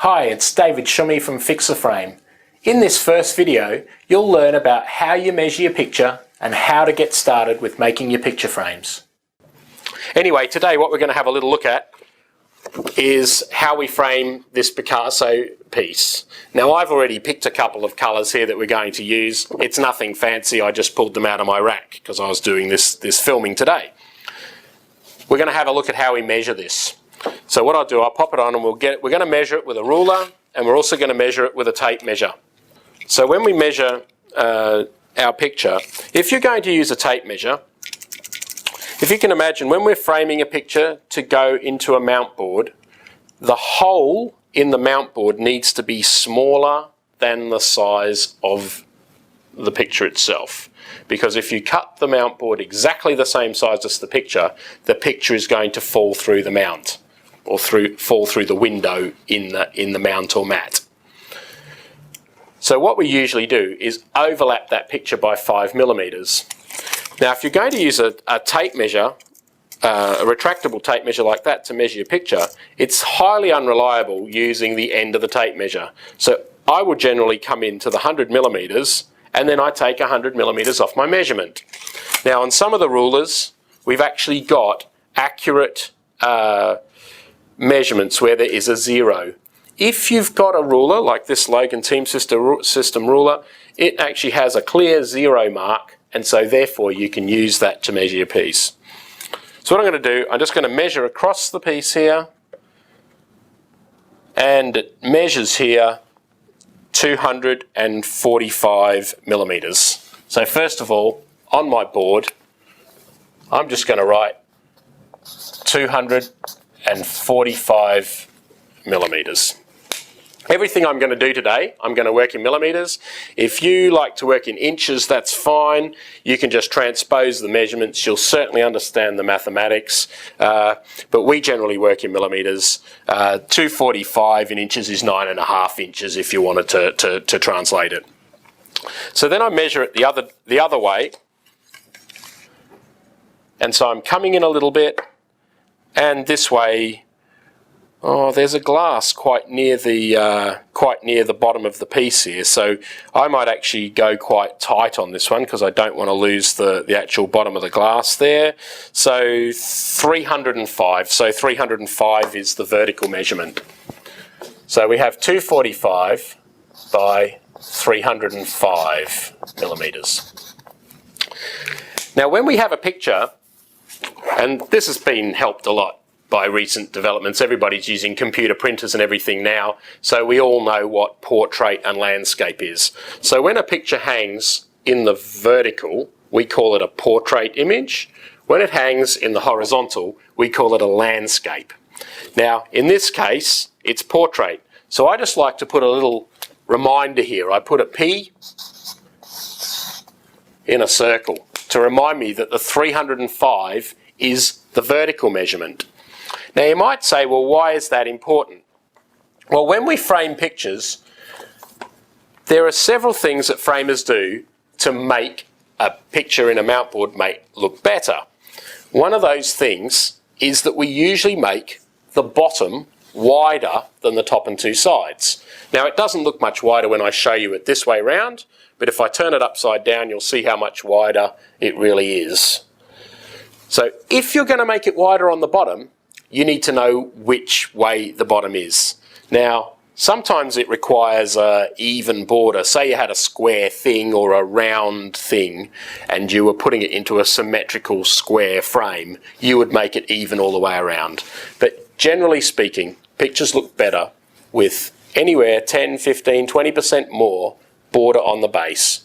Hi, it's David Shummy from Fix-A-Frame. In this first video, you'll learn about how you measure your picture and how to get started with making your picture frames. Anyway, today what we're going to have a little look at is how we frame this Picasso piece. Now I've already picked a couple of colours here that we're going to use. It's nothing fancy, I just pulled them out of my rack because I was doing this filming today. We're going to have a look at how we measure this. So what I'll do, I'll pop it on and we're going to measure it with a ruler, and we're also going to measure it with a tape measure. So when we measure our picture, if you're going to use a tape measure, if you can imagine when we're framing a picture to go into a mount board, the hole in the mount board needs to be smaller than the size of the picture itself. Because if you cut the mount board exactly the same size as the picture is going to fall through the mount, or fall through the window in the mount or mat. So what we usually do is overlap that picture by 5mm. Now if you're going to use a tape measure, a retractable tape measure like that to measure your picture, it's highly unreliable using the end of the tape measure. So I would generally come into the 100mm and then I take 100mm off my measurement. Now on some of the rulers we've actually got accurate measurements where there is a 0. If you've got a ruler like this Logan Team System ruler, it actually has a clear 0 mark, and so therefore you can use that to measure your piece. So what I'm going to do, I'm just going to measure across the piece here, and it measures here 245mm. So first of all, on my board, I'm just going to write 245mm. Everything I'm going to do today, I'm going to work in millimetres. If you like to work in inches, that's fine. You can just transpose the measurements. You'll certainly understand the mathematics. But we generally work in millimetres. 245 in inches is 9.5 inches if you wanted to translate it. So then I measure it the other way. And so I'm coming in a little bit. And this way, there's a glass quite near the bottom of the piece here, so I might actually go quite tight on this one because I don't want to lose the actual bottom of the glass there. So 305. So 305 is the vertical measurement. So we have 245 by 305mm. Now when we have a picture, and this has been helped a lot by recent developments, everybody's using computer printers and everything now, so we all know what portrait and landscape is. So when a picture hangs in the vertical, we call it a portrait image. When it hangs in the horizontal, we call it a landscape. Now in this case, it's portrait. So I just like to put a little reminder here. I put a P in a circle to remind me that the 305 is the vertical measurement. Now you might say, well, why is that important? Well, when we frame pictures, there are several things that framers do to make a picture in a mount board look better. One of those things is that we usually make the bottom wider than the top and two sides. Now it doesn't look much wider when I show you it this way round, but if I turn it upside down, you'll see how much wider it really is. So if you're going to make it wider on the bottom, you need to know which way the bottom is. Now, sometimes it requires an even border. Say you had a square thing or a round thing and you were putting it into a symmetrical square frame, you would make it even all the way around. But generally speaking, pictures look better with anywhere 10, 15, 20% more border on the base.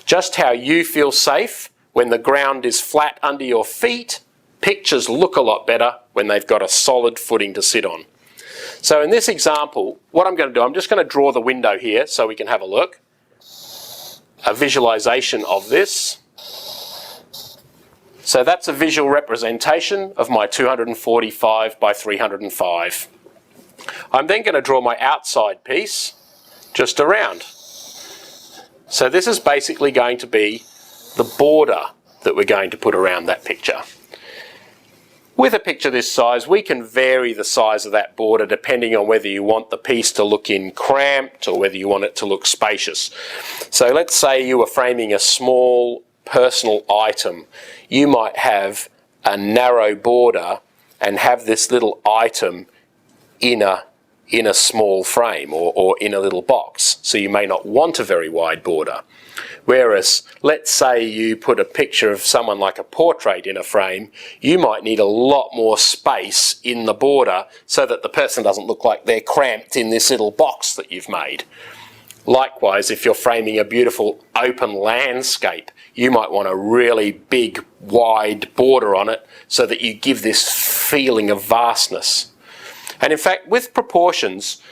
Just how you feel safe when the ground is flat under your feet, pictures look a lot better when they've got a solid footing to sit on. So in this example, what I'm going to do, I'm just going to draw the window here so we can have a look. A visualization of this. So that's a visual representation of my 245 by 305. I'm then going to draw my outside piece just around. So this is basically going to be the border that we're going to put around that picture. With a picture this size, we can vary the size of that border depending on whether you want the piece to look in cramped or whether you want it to look spacious. So let's say you were framing a small personal item. You might have a narrow border and have this little item in a small frame or in a little box. So you may not want a very wide border. Whereas, let's say you put a picture of someone like a portrait in a frame, you might need a lot more space in the border so that the person doesn't look like they're cramped in this little box that you've made. Likewise, if you're framing a beautiful open landscape, you might want a really big, wide border on it so that you give this feeling of vastness. And in fact, with proportions,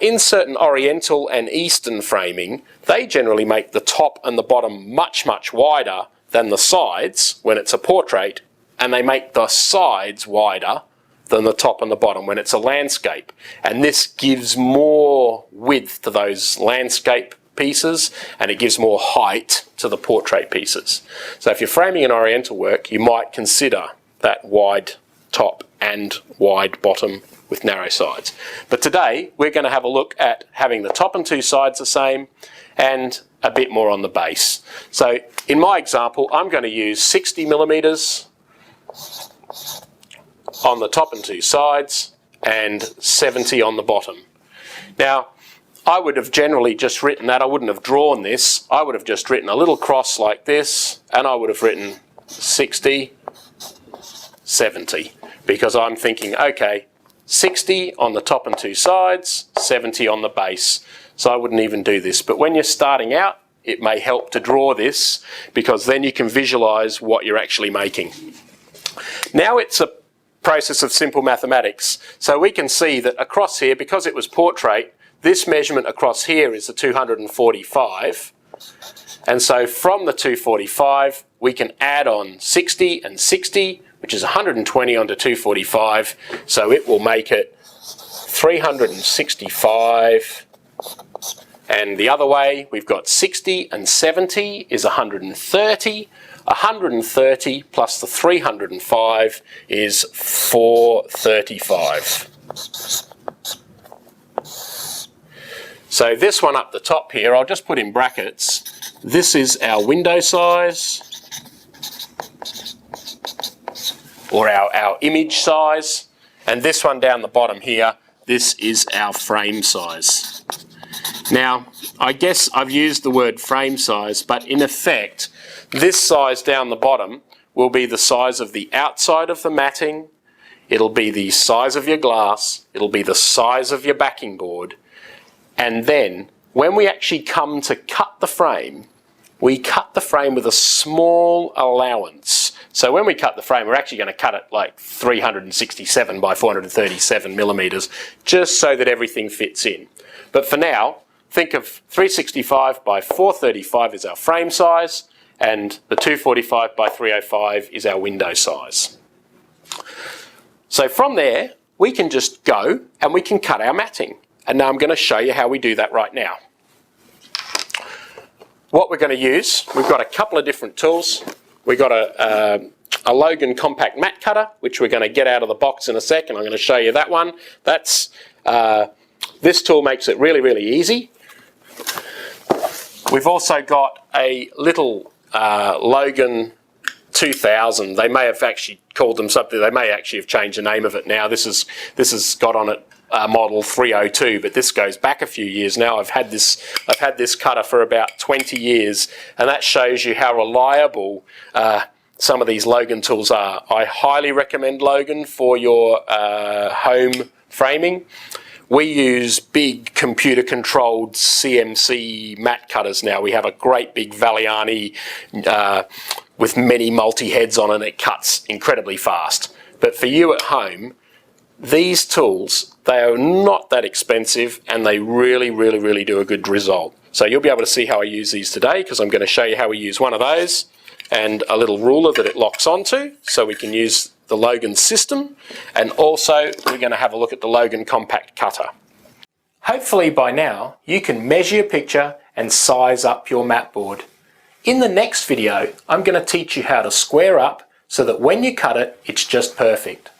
in certain Oriental and Eastern framing, they generally make the top and the bottom much, much wider than the sides when it's a portrait, and they make the sides wider than the top and the bottom when it's a landscape. And this gives more width to those landscape pieces, and it gives more height to the portrait pieces. So if you're framing an Oriental work, you might consider that wide top and wide bottom with narrow sides. But today we're going to have a look at having the top and two sides the same and a bit more on the base. So in my example, I'm going to use 60 millimeters on the top and two sides and 70 on the bottom. Now, I would have generally just written that. I wouldn't have drawn this. I would have just written a little cross like this, and I would have written 60, 70, because I'm thinking, okay, 60 on the top and two sides, 70 on the base. So I wouldn't even do this. But when you're starting out, it may help to draw this, because then you can visualize what you're actually making. Now it's a process of simple mathematics. So we can see that across here, because it was portrait, this measurement across here is the 245. And so from the 245, we can add on 60 and 60, which is 120 onto 245. So it will make it 365. And the other way, we've got 60 and 70 is 130. 130 plus the 305 is 435. So this one up the top here, I'll just put in brackets. This is our window size, or our image size. And this one down the bottom here, this is our frame size. Now, I guess I've used the word frame size, but in effect, this size down the bottom will be the size of the outside of the matting, it'll be the size of your glass, it'll be the size of your backing board, and then when we actually come to cut the frame, we cut the frame with a small allowance. So when we cut the frame, we're actually going to cut it like 367 by 437 millimeters, just so that everything fits in. But for now, think of 365 by 435 is our frame size, and the 245 by 305 is our window size. So from there, we can just go and we can cut our matting. And now I'm going to show you how we do that right now. What we're going to use, we've got a couple of different tools. We've got a Logan compact mat cutter, which we're going to get out of the box in a sec, and I'm going to show you that one. This tool makes it really, really easy. We've also got a little Logan 2000. They may have actually called them something. They may actually have changed the name of it now. This has got on it model 302, but this goes back a few years now. I've had this cutter for about 20 years, and that shows you how reliable some of these Logan tools are. I highly recommend Logan for your home framing. We use big computer-controlled CMC mat cutters now. We have a great big Valiani with many multi-heads on it, and it cuts incredibly fast. But for you at home, these tools, they are not that expensive, and they really, really, really do a good result. So you'll be able to see how I use these today, because I'm going to show you how we use one of those and a little ruler that it locks onto, so we can use the Logan system, and also we're going to have a look at the Logan compact cutter. Hopefully by now you can measure your picture and size up your mat board. In the next video, I'm going to teach you how to square up, so that when you cut it, it's just perfect.